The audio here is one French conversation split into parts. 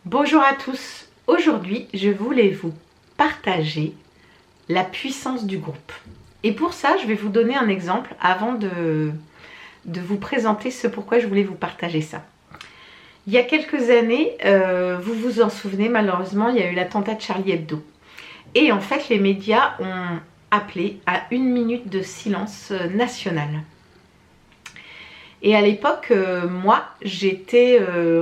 Bonjour à tous, aujourd'hui je voulais vous partager la puissance du groupe. Et pour ça je vais vous donner un exemple avant de vous présenter ce pourquoi je voulais vous partager ça. Il y a quelques années, vous vous en souvenez, malheureusement il y a eu l'attentat de Charlie Hebdo. Et en fait les médias ont appelé à 1 minute de silence national. Et à l'époque, moi, j'étais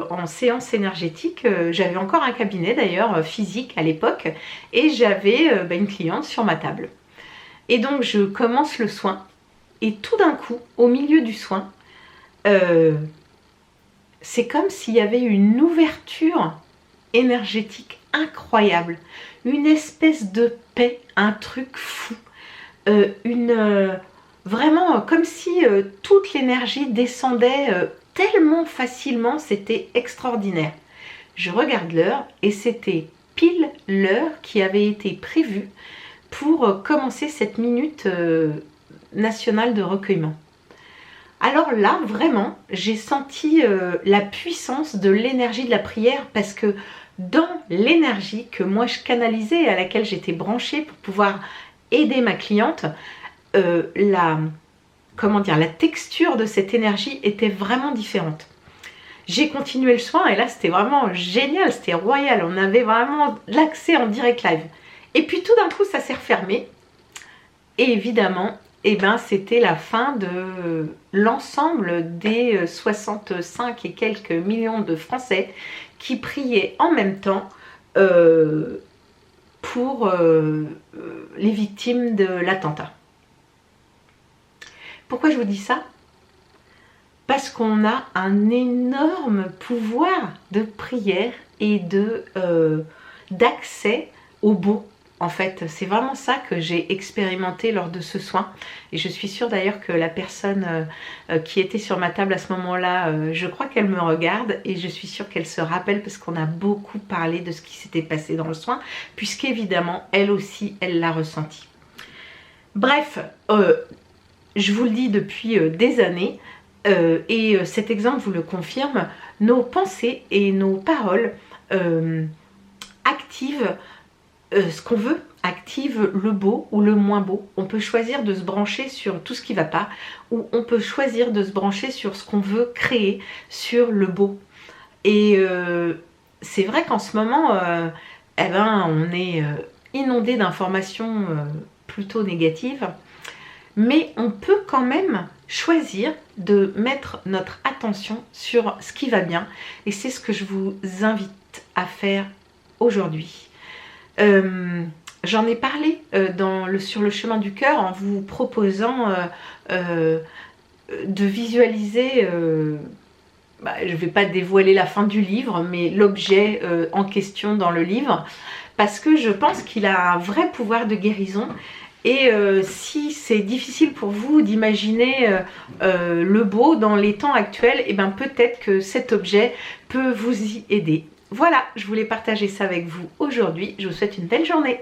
en séance énergétique. J'avais encore un cabinet d'ailleurs physique à l'époque. Et j'avais une cliente sur ma table. Et donc, je commence le soin. Et tout d'un coup, au milieu du soin, c'est comme s'il y avait une ouverture énergétique incroyable. Une espèce de paix, un truc fou. Vraiment comme si toute l'énergie descendait tellement facilement, c'était extraordinaire. Je regarde l'heure et c'était pile l'heure qui avait été prévue pour commencer cette minute nationale de recueillement. Alors là, vraiment, j'ai senti la puissance de l'énergie de la prière parce que dans l'énergie que moi je canalisais, à laquelle j'étais branchée pour pouvoir aider ma cliente, la texture de cette énergie était vraiment différente. J'ai continué le soin et là c'était vraiment génial, c'était royal, on avait vraiment l'accès en direct live. Et puis tout d'un coup ça s'est refermé et évidemment c'était la fin de l'ensemble des 65 et quelques millions de Français qui priaient en même temps pour les victimes de l'attentat. Pourquoi je vous dis ça? Parce qu'on a un énorme pouvoir de prière et d'accès au beau. En fait, c'est vraiment ça que j'ai expérimenté lors de ce soin. Et je suis sûre d'ailleurs que la personne qui était sur ma table à ce moment-là, je crois qu'elle me regarde et je suis sûre qu'elle se rappelle parce qu'on a beaucoup parlé de ce qui s'était passé dans le soin, puisqu'évidemment, elle aussi, elle l'a ressenti. Bref, je vous le dis depuis des années, et cet exemple vous le confirme, nos pensées et nos paroles activent ce qu'on veut, activent le beau ou le moins beau. On peut choisir de se brancher sur tout ce qui ne va pas, ou on peut choisir de se brancher sur ce qu'on veut créer, sur le beau. Et c'est vrai qu'en ce moment, on est inondé d'informations plutôt négatives. Mais on peut quand même choisir de mettre notre attention sur ce qui va bien. Et c'est ce que je vous invite à faire aujourd'hui. J'en ai parlé sur le chemin du cœur en vous proposant de visualiser, je ne vais pas dévoiler la fin du livre, mais l'objet en question dans le livre. Parce que je pense qu'il a un vrai pouvoir de guérison. Et si c'est difficile pour vous d'imaginer le beau dans les temps actuels, peut-être que cet objet peut vous y aider. Voilà, je voulais partager ça avec vous aujourd'hui. Je vous souhaite une belle journée.